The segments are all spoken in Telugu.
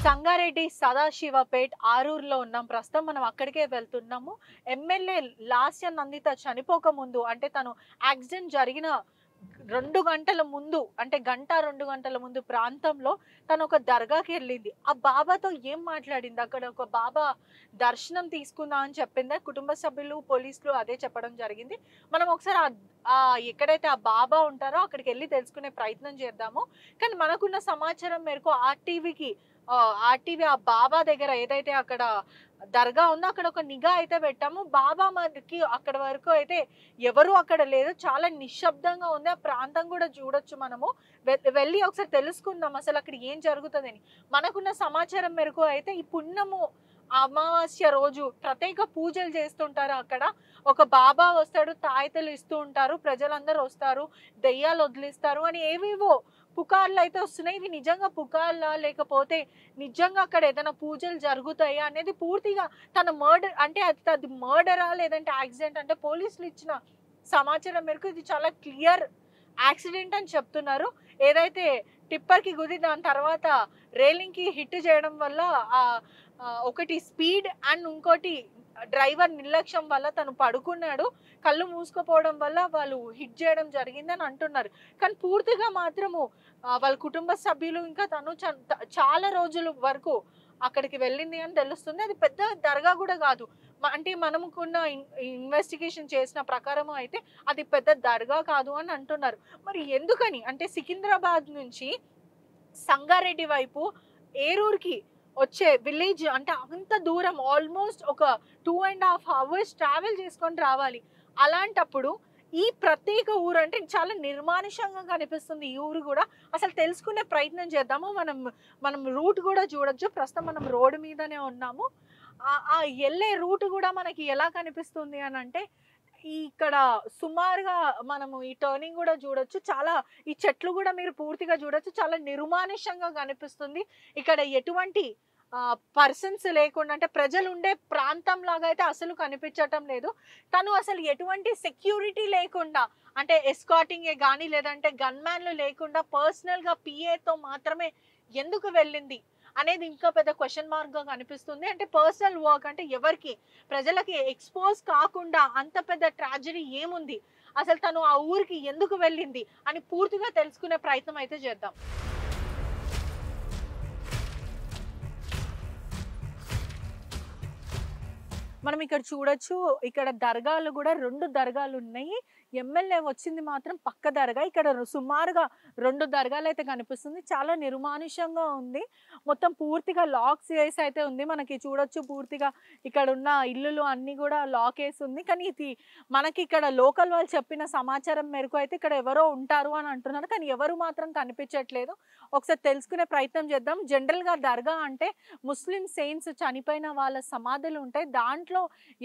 సంగారెడ్డి సదాశివపేట్ ఆరూరులో ఉన్నాం. ప్రస్తుతం మనం అక్కడికే వెళ్తున్నాము. ఎమ్మెల్యే లాస్య నందిత చనిపోక ముందు అంటే తను యాక్సిడెంట్ జరిగిన 2 గంటల ముందు అంటే గంట 2 గంటల ముందు ప్రాంతంలో తను ఒక దర్గాకి వెళ్ళింది. ఆ బాబాతో ఏం మాట్లాడింది? అక్కడ ఒక బాబా దర్శనం తీసుకుందా అని చెప్పిందా? కుటుంబ సభ్యులు, పోలీసులు అదే చెప్పడం జరిగింది. మనం ఒకసారి ఎక్కడైతే ఆ బాబా ఉంటారో అక్కడికి వెళ్ళి తెలుసుకునే ప్రయత్నం చేద్దాము. కానీ మనకున్న సమాచారం మేరకు ఆర్టీవీ ఆ బాబా దగ్గర ఏదైతే అక్కడ దర్గా ఉందో అక్కడ ఒక నిఘా అయితే పెట్టాము. బాబా మనకి అక్కడ వరకు అయితే ఎవరు అక్కడ లేదు. చాలా నిశ్శబ్దంగా ఉంది. ఆ ప్రాంతం కూడా చూడొచ్చు మనము. వెళ్ళి ఒకసారి తెలుసుకుందాం అసలు అక్కడ ఏం జరుగుతుందని. మనకున్న సమాచారం మేరకు అయితే ఈ పున్నము అమావాస్య రోజు ప్రత్యేక పూజలు చేస్తుంటారు అక్కడ. ఒక బాబా వస్తాడు, తాయితలు ఇస్తూ ఉంటారు, ప్రజలందరూ వస్తారు, దెయ్యాలు వదిలిస్తారు అని ఏవేవో పుకార్లు అయితే వస్తున్నాయి. ఇవి నిజంగా పుకార్లా లేకపోతే నిజంగా అక్కడ ఏదైనా పూజలు జరుగుతాయా అనేది పూర్తిగా తన మర్డర్ అంటే అది మర్డరా లేదంటే యాక్సిడెంట్ అంటే పోలీసులు ఇచ్చిన సమాచారం మేరకు ఇది చాలా క్లియర్ యాక్సిడెంట్ అని చెప్తున్నారు. ఏదైతే టిప్పర్ కి గుద్ది దాని తర్వాత రైలింగ్ కి హిట్ చేయడం వల్ల ఒకటి స్పీడ్ అండ్ ఇంకోటి డ్రైవర్ నిర్లక్ష్యం వల్ల తను పడుకున్నాడు. కళ్ళు మూసుకుపోవడం వల్ల వాళ్ళు హిట్ చేయడం జరిగిందని అంటున్నారు. కానీ పూర్తిగా మాత్రము వాళ్ళ కుటుంబ సభ్యులు ఇంకా తను చాలా రోజుల వరకు అక్కడికి వెళ్ళింది అని తెలుస్తుంది. అది పెద్ద దర్గా కూడా కాదు. అంటే మనముకున్న ఇన్వెస్టిగేషన్ చేసిన ప్రకారం అయితే అది పెద్ద దర్గా కాదు అని అంటున్నారు. మరి ఎందుకని అంటే సికింద్రాబాద్ నుంచి సంగారెడ్డి వైపు ఏరూరుకి వచ్చే విలేజ్ అంటే అంత దూరం ఆల్మోస్ట్ ఒక 2.5 hours ట్రావెల్ చేసుకొని రావాలి. అలాంటప్పుడు ఈ ప్రత్యేక ఊరు అంటే చాలా నిర్మానుషంగా కనిపిస్తుంది ఈ ఊరు కూడా. అసలు తెలుసుకునే ప్రయత్నం చేద్దాము. మనం రూట్ కూడా చూడొచ్చు. ప్రస్తుతం మనం రోడ్డు మీదనే ఉన్నాము. ఆ వెళ్ళే రూట్ కూడా మనకి ఎలా కనిపిస్తుంది అని అంటే ఇక్కడ సుమారుగా మనము ఈ టర్నింగ్ కూడా చూడొచ్చు. చాలా ఈ చెట్లు కూడా మీరు పూర్తిగా చూడొచ్చు. చాలా నిర్మానుష్యంగా కనిపిస్తుంది. ఇక్కడ ఎటువంటి పర్సన్స్ లేకుండా అంటే ప్రజలు ఉండే ప్రాంతం లాగా అయితే అసలు కనిపించటం లేదు. తను అసలు ఎటువంటి సెక్యూరిటీ లేకుండా అంటే ఎస్కాటింగే కానీ లేదంటే గన్మ్యాన్లు లేకుండా పర్సనల్గా పిఏతో మాత్రమే ఎందుకు వెళ్ళింది అనేది ఇంకా పెద్ద క్వశ్చన్ మార్క్ గా కనిపిస్తుంది. అంటే పర్సనల్ వర్క్ అంటే ఎవరికి ప్రజలకి ఎక్స్పోజ్ కాకుండా అంత పెద్ద ట్రాజడీ ఏముంది, అసలు తను ఆ ఊరికి ఎందుకు వెళ్ళింది అని పూర్తిగా తెలుసుకునే ప్రయత్నం అయితే చేద్దాం. మనం ఇక్కడ చూడొచ్చు. ఇక్కడ దర్గాలు కూడా 2 దర్గాలు ఉన్నాయి. ఎమ్మెల్యే వచ్చింది మాత్రం పక్క దర్గా. ఇక్కడ సుమారుగా 2 దర్గాలు అయితే కనిపిస్తుంది. చాలా నిర్మానుషంగా ఉంది. మొత్తం పూర్తిగా లాక్స్ వేసి అయితే ఉంది. మనకి చూడొచ్చు పూర్తిగా ఇక్కడ ఉన్న ఇల్లులు అన్ని కూడా లాక్ వేసి ఉంది. కానీ ఇది మనకి ఇక్కడ లోకల్ వాళ్ళు చెప్పిన సమాచారం మేరకు అయితే ఇక్కడ ఎవరో ఉంటారు అని అంటున్నారు. కానీ ఎవరు మాత్రం కనిపించట్లేదు. ఒకసారి తెలుసుకునే ప్రయత్నం చేద్దాం. జనరల్గా దర్గా అంటే ముస్లిం సెయింట్స్ చనిపోయిన వాళ్ళ సమాధులు ఉంటాయి. దాంట్లో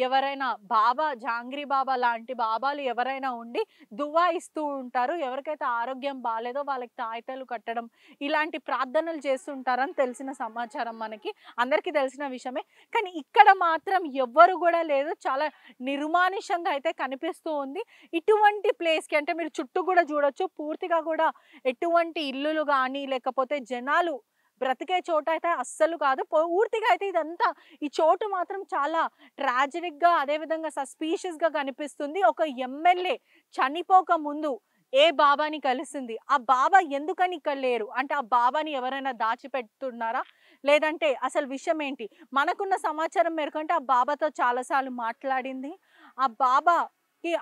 ఎవరైనా బాబా జాంగ్రీ బాబా లాంటి బాబాలు ఎవరైనా ఉండి దువా ఇస్తూ ఉంటారు. ఎవరికైతే ఆరోగ్యం బాగాలేదో వాళ్ళకి తాయితలు కట్టడం ఇలాంటి ప్రార్థనలు చేస్తుంటారని తెలిసిన సమాచారం మనకి అందరికీ తెలిసిన విషయమే. కానీ ఇక్కడ మాత్రం ఎవ్వరు కూడా లేదు. చాలా నిర్మానుషంగా అయితే కనిపిస్తూ ఉంది. ఇటువంటి ప్లేస్కి అంటే మీరు చుట్టూ కూడా చూడొచ్చు. పూర్తిగా కూడా ఎటువంటి ఇల్లులు కానీ లేకపోతే జనాలు బ్రతికే చోట అయితే అస్సలు కాదు. పూర్తిగా అయితే ఇదంతా ఈ చోటు మాత్రం చాలా ట్రాజిడిక్గా అదేవిధంగా సస్పీషియస్గా కనిపిస్తుంది. ఒక ఎమ్మెల్యే చనిపోక ముందు ఏ బాబాని కలిసింది, ఆ బాబా ఎందుకని ఇక్కడ లేరు అంటే ఆ బాబాని ఎవరైనా దాచిపెడుతున్నారా లేదంటే అసలు విషయం ఏంటి? మనకున్న సమాచారం మేరకు అంటే ఆ బాబాతో చాలాసార్లు మాట్లాడింది. ఆ బాబా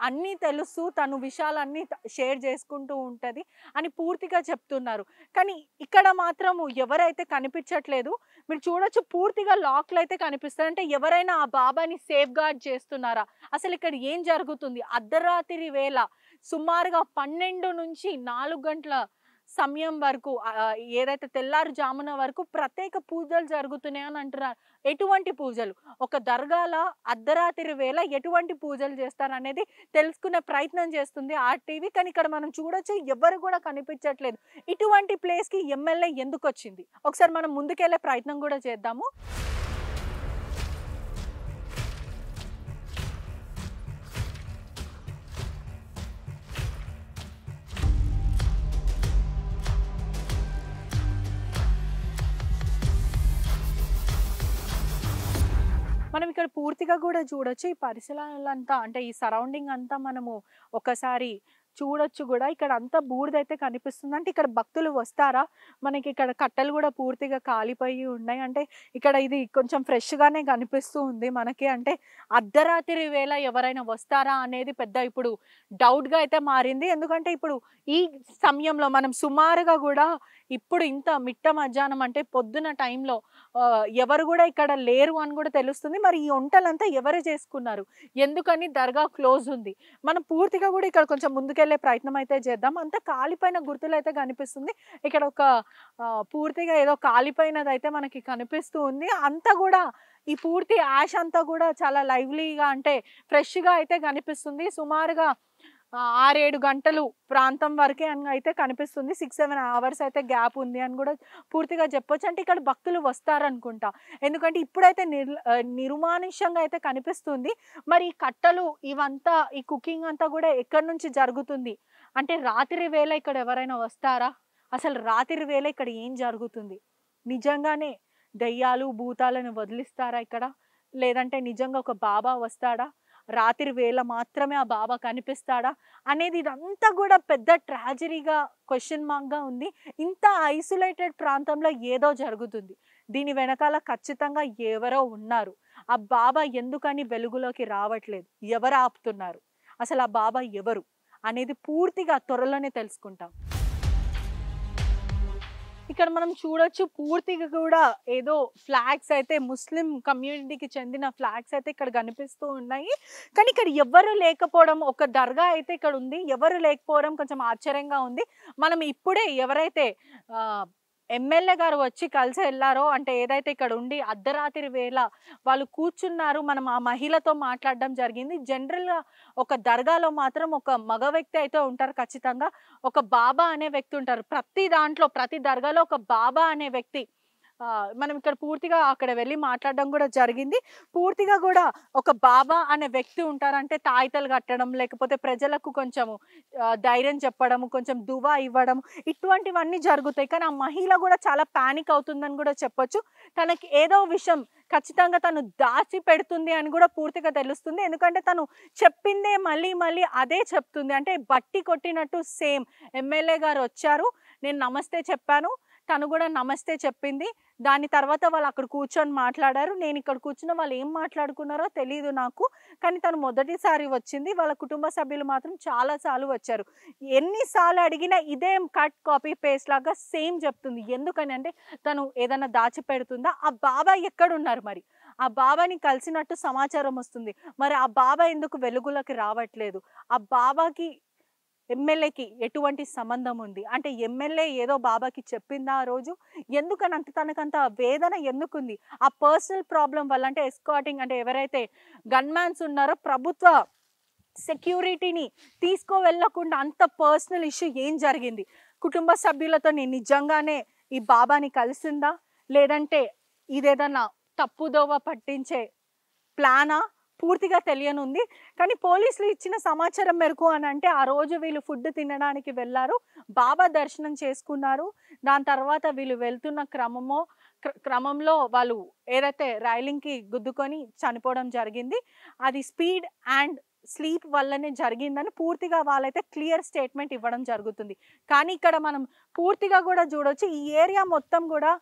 అన్నీ తెలుసు, తను విషయాలన్నీ షేర్ చేసుకుంటూ ఉంటది అని పూర్తిగా చెప్తున్నారు. కానీ ఇక్కడ మాత్రం ఎవరైతే కనిపించట్లేదు. మీరు చూడొచ్చు పూర్తిగా లాక్లు అయితే కనిపిస్తాయి. అంటే ఎవరైనా ఆ బాబాని సేఫ్ గార్డ్ చేస్తున్నారా? అసలు ఇక్కడ ఏం జరుగుతుంది? అర్ధరాత్రి వేళ సుమారుగా 12 నుంచి 4 గంటల సమయం వరకు ఏదైతే తెల్లారుజామున వరకు ప్రత్యేక పూజలు జరుగుతున్నాయి అని అంటున్నారు. ఎటువంటి పూజలు? ఒక దర్గాల అర్ధరాత్రి వేళ ఎటువంటి పూజలు చేస్తారు అనేది తెలుసుకునే ప్రయత్నం చేస్తుంది ఆర్టీవీ. కానీ ఇక్కడ మనం చూడొచ్చు ఎవరు కూడా కనిపించట్లేదు. ఇటువంటి ప్లేస్కి ఎమ్మెల్యే ఎందుకు వచ్చింది? ఒకసారి మనం ముందుకెళ్లే ప్రయత్నం కూడా చేద్దాము. మనం ఇక్కడ పూర్తిగా కూడా చూడొచ్చు. ఈ పరిసరాలంతా అంటే ఈ సరౌండింగ్ అంతా మనము ఒకసారి చూడొచ్చు గూడా. ఇక్కడ అంతా బూడిదైతే కనిపిస్తుంది. అంటే ఇక్కడ భక్తులు వస్తారా? మనకి ఇక్కడ కట్టెలు గూడా పూర్తిగా కాలిపోయి ఉన్నాయి. అంటే ఇక్కడ ఇది కొంచెం ఫ్రెష్‌గానే కనిపిస్తూ ఉంది మనకి. అంటే అర్ధరాత్రి వేళ ఎవరైనా వస్తారా అనేది పెద్ద ఇప్పుడు డౌట్‌గా అయితే మారింది. ఎందుకంటే ఇప్పుడు ఈ సమయంలో మనం సుమారుగా గూడా ఇప్పుడు ఇంత మిట్ట మధ్యాహ్నం అంటే పొద్దున టైంలో ఎవరు గూడా ఇక్కడ లేరు అని గూడా తెలుస్తుంది. మరి ఈ వంటలంతా ఎవరు చేసుకున్నారు? ఎందుకని దర్గా క్లోజ్ ఉంది? మనం పూర్తిగా గూడా ఇక్కడ కొంచెం ముందుకెళ్ళే ప్రయత్నం అయితే చేద్దాం. అంతా కాలిపోయిన గుర్తులైతే కనిపిస్తుంది. ఇక్కడ ఒక పూర్తిగా ఏదో కాలిపోయినదైతే మనకి కనిపిస్తూ ఉంది. అంతా గూడా ఈ పూర్తి యాష్ అంతా గూడా చాలా లైవ్లీగా అంటే ఫ్రెష్‌గా అయితే కనిపిస్తుంది. సుమారుగా 6, 7 గంటలు ప్రాంతం వరకే అని అయితే కనిపిస్తుంది. 6, 7 అవర్స్ అయితే గ్యాప్ ఉంది అని గూడా పూర్తిగా చెప్పొచ్చు. అంటే ఇక్కడ భక్తులు వస్తారనుకుంటా. ఎందుకంటే ఇప్పుడైతే నిర్మానుష్యంగా అయితే కనిపిస్తుంది. మరి ఈ కట్టలు ఇవంతా ఈ కుకింగ్ అంతా గూడా ఎక్కడి నుంచి జరుగుతుంది? అంటే రాత్రి వేళ ఇక్కడ ఎవరైనా వస్తారా? అసలు రాత్రి వేళ ఇక్కడ ఏం జరుగుతుంది? నిజంగానే దెయ్యాలు, భూతాలను వదిలిస్తారా ఇక్కడ? లేదంటే నిజంగా ఒక బాబా వస్తాడా? రాత్రి వేళ మాత్రమే ఆ బాబా కనిపిస్తాడా? అనేది ఇదంతా గూడా పెద్ద ట్రాజడీగా క్వెషన్ మార్క్‌గా ఉంది. ఇంత ఐసోలేటెడ్ ప్రాంతంలో ఏదో జరుగుతుంది. దీని వెనకాల ఖచ్చితంగా ఎవరో ఉన్నారు. ఆ బాబా ఎందుకని వెలుగులోకి రావట్లేదు? ఎవరు ఆపుతున్నారు? అసలు ఆ బాబా ఎవరు? అనేది పూర్తిగా త్వరలోనే తెలుసుకుంటాం. ఇక్కడ మనం చూడొచ్చు పూర్తిగా కూడా ఏదో ఫ్లాగ్స్ అయితే ముస్లిం కమ్యూనిటీకి చెందిన ఫ్లాగ్స్ అయితే ఇక్కడ కనిపిస్తూ ఉన్నాయి. కానీ ఇక్కడ ఎవ్వరు లేకపోవడం ఒక దర్గా అయితే ఇక్కడ ఉంది. ఎవరు లేకపోవడం కొంచెం ఆశ్చర్యంగా ఉంది. మనం ఇప్పుడే ఎవరైతే ఎమ్మెల్యే గారు వచ్చి కలిసి వెళ్లారో అంటే ఏదైతే ఇక్కడ ఉండి అర్ధరాత్రి వేళ వాళ్ళు కూర్చున్నారు. మనం ఆ మహిళతో మాట్లాడడం జరిగింది. జనరల్‌గా ఒక దర్గాలో మాత్రం ఒక మగ వ్యక్తి అయితే ఉంటారు ఖచ్చితంగా. ఒక బాబా అనే వ్యక్తి ఉంటారు. ప్రతి దాంట్లో ప్రతి దర్గాలో ఒక బాబా అనే వ్యక్తి మనం ఇక్కడ పూర్తిగా అక్కడ వెళ్లి మాట్లాడడం కూడా జరిగింది. పూర్తిగా కూడా ఒక బాబా అనే వ్యక్తి ఉంటారు. అంటే తాయితలు కట్టడం, లేకపోతే ప్రజలకు కొంచెము ధైర్యం చెప్పడం, కొంచెం దువా ఇవ్వడం ఇటువంటివన్నీ జరుగుతాయి. కానీ ఆ మహిళ కూడా చాలా పానిక్ అవుతుందని కూడా చెప్పొచ్చు. తనకి ఏదో విషయం ఖచ్చితంగా తను దాచి పెడుతుంది అని కూడా పూర్తిగా తెలుస్తుంది. ఎందుకంటే తను చెప్పిందే మళ్ళీ మళ్ళీ అదే చెప్తుంది. అంటే బట్టి కొట్టినట్టు సేమ్ ఎమ్మెల్యే గారు వచ్చారు. నేను నమస్తే చెప్పాను. తను కూడా నమస్తే చెప్పింది. దాని తర్వాత వాళ్ళు అక్కడ కూర్చొని మాట్లాడారు. నేను ఇక్కడ కూర్చున్న వాళ్ళు ఏం మాట్లాడుకున్నారో తెలీదు నాకు. కానీ తను మొదటిసారి వచ్చింది. వాళ్ళ కుటుంబ సభ్యులు మాత్రం చాలా సార్లు వచ్చారు. ఎన్ని సార్లు అడిగినా ఇదే కట్ కాపీ పేస్ట్ లాగా సేమ్ చెప్తుంది. ఎందుకని అంటే తను ఏదైనా దాచిపెడుతుందా? ఆ బాబా ఎక్కడున్నారు మరి? ఆ బాబాని కలిసినట్టు సమాచారం వస్తుంది. మరి ఆ బాబా ఎందుకు వెలుగులోకి రావట్లేదు? ఆ బాబాకి ఎమ్మెల్యేకి ఎటువంటి సంబంధం ఉంది? అంటే ఎమ్మెల్యే ఏదో బాబాకి చెప్పిందా ఆ రోజు? ఎందుకని తనకంత వేదన ఎందుకుంది? ఆ పర్సనల్ ప్రాబ్లమ్ వల్ల అంటే ఎస్కార్టింగ్ అంటే ఎవరైతే గన్‌మ్యాన్స్ ఉన్నారో ప్రభుత్వ సెక్యూరిటీని తీసుకోవెళ్ళకుండా అంత పర్సనల్ ఇష్యూ ఏం జరిగింది? కుటుంబ సభ్యులతో నిజంగానే ఈ బాబాని కలిసిందా? లేదంటే ఇదేదన్నా తప్పుదోవ పట్టించే ప్లానా? పూర్తిగా తెలియనుంది. కానీ పోలీసులు ఇచ్చిన సమాచారం మేరకు అనంటే ఆ రోజు వీళ్ళు ఫుడ్ తినడానికి వెళ్లారు. బాబా దర్శనం చేసుకున్నారు. దాని తర్వాత వీళ్ళు వెళ్తున్న క్రమంలో వాళ్ళు ఏదైతే రైలింగ్‌కి గుద్దుకొని చనిపోవడం జరిగింది. అది స్పీడ్ అండ్ స్లీప్ వల్లనే జరిగిందని పూర్తిగా వాళ్ళైతే క్లియర్ స్టేట్మెంట్ ఇవ్వడం జరుగుతుంది. కానీ ఇక్కడ మనం పూర్తిగా కూడా చూడొచ్చు. ఈ ఏరియా మొత్తం కూడా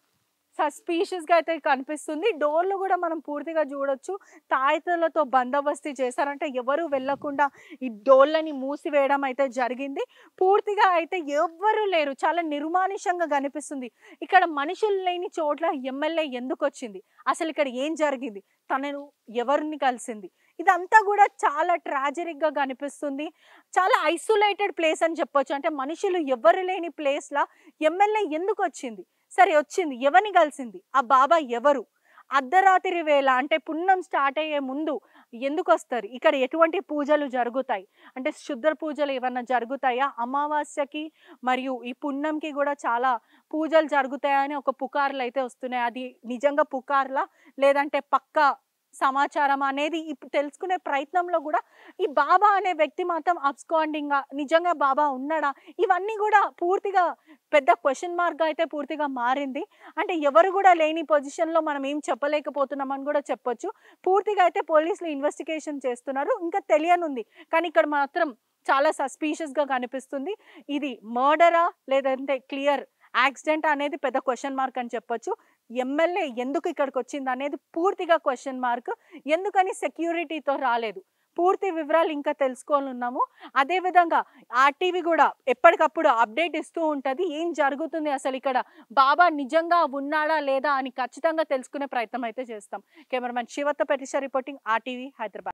సస్పీషియస్‌గా అయితే కనిపిస్తుంది. డోర్‌లు గూడా మనం పూర్తిగా జూడొచ్చు. తాయెత్తులతో బందోబస్తీ చేశారంటే ఎవరు వెళ్ళకుండా ఈ డోర్‌లని మూసివేయడం అయితే జరిగింది. పూర్తిగా అయితే ఎవ్వరు లేరు. చాలా నిర్మానుష్యంగా కనిపిస్తుంది. ఇక్కడ మనుషులు లేని చోట్ల ఎమ్మెల్యే ఎందుకొచ్చింది? అసలిక్కడ ఏం జరిగింది? తనను ఎవరిని కలిసింది? ఇదంతా గూడా చాలా ట్రాజిడిక్‌గా కనిపిస్తుంది. చాలా ఐసోలేటెడ్ ప్లేస్ అని చెప్పొచ్చు. అంటే మనుషులు ఎవ్వరు లేని ప్లేస్‌ల ఎమ్మెల్యే ఎందుకొచ్చింది? సరే వచ్చింది. ఎవరిని కలిసింది? ఆ బాబా ఎవరు? అర్ధరాత్రి వేళ అంటే పున్నం స్టార్ట్ అయ్యే ముందు ఎందుకొస్తారు? ఇక్కడ ఎటువంటి పూజలు జరుగుతాయి? అంటే శుద్ర పూజలు ఏమన్నా జరుగుతాయా? అమావాస్యకి మరియు ఈ పున్నంకి గూడా చాలా పూజలు జరుగుతాయని ఒక పుకార్లయితే వస్తున్నాయి. అది నిజంగా పుకార్లా? లేదంటే పక్కా సమాచారం అనేది ఇప్పుడు తెలుసుకునే ప్రయత్నంలో కూడా ఈ బాబా అనే వ్యక్తి మాత్రం అబ్స్కాండింగా, నిజంగా బాబా ఉన్నాడా, ఇవన్నీ కూడా పూర్తిగా పెద్ద క్వశ్చన్ మార్క్ అయితే పూర్తిగా మారింది. అంటే ఎవరు కూడా లేని పొజిషన్లో మనం ఏం చెప్పలేకపోతున్నామని కూడా చెప్పొచ్చు. పూర్తిగా అయితే పోలీసులు ఇన్వెస్టిగేషన్ చేస్తున్నారు, ఇంకా తెలియనుంది. కానీ ఇక్కడ మాత్రం చాలా సస్పీషియస్గా కనిపిస్తుంది. ఇది మర్డరా లేదంటే క్లియర్ యాక్సిడెంట్ అనేది పెద్ద క్వశ్చన్ మార్క్ అని చెప్పొచ్చు. ఎమ్మెల్యే ఎందుకు ఇక్కడికి వచ్చింది అనేది పూర్తిగా క్వశ్చన్ మార్క్. ఎందుకని సెక్యూరిటీతో రాలేదు, పూర్తి వివరాలు ఇంకా తెలుసుకోనున్నాము. అదేవిధంగా ఆర్టీవీ కూడా ఎప్పటికప్పుడు అప్డేట్ ఇస్తూ ఉంటుంది, ఏం జరుగుతుంది అసలు ఇక్కడ, బాబా నిజంగా ఉన్నాడా లేదా అని ఖచ్చితంగా తెలుసుకునే ప్రయత్నం అయితే చేస్తాం. కెమెరామెన్ శివతో పెటిషా రిపోర్టింగ్, ఆర్టీవీ, హైదరాబాద్.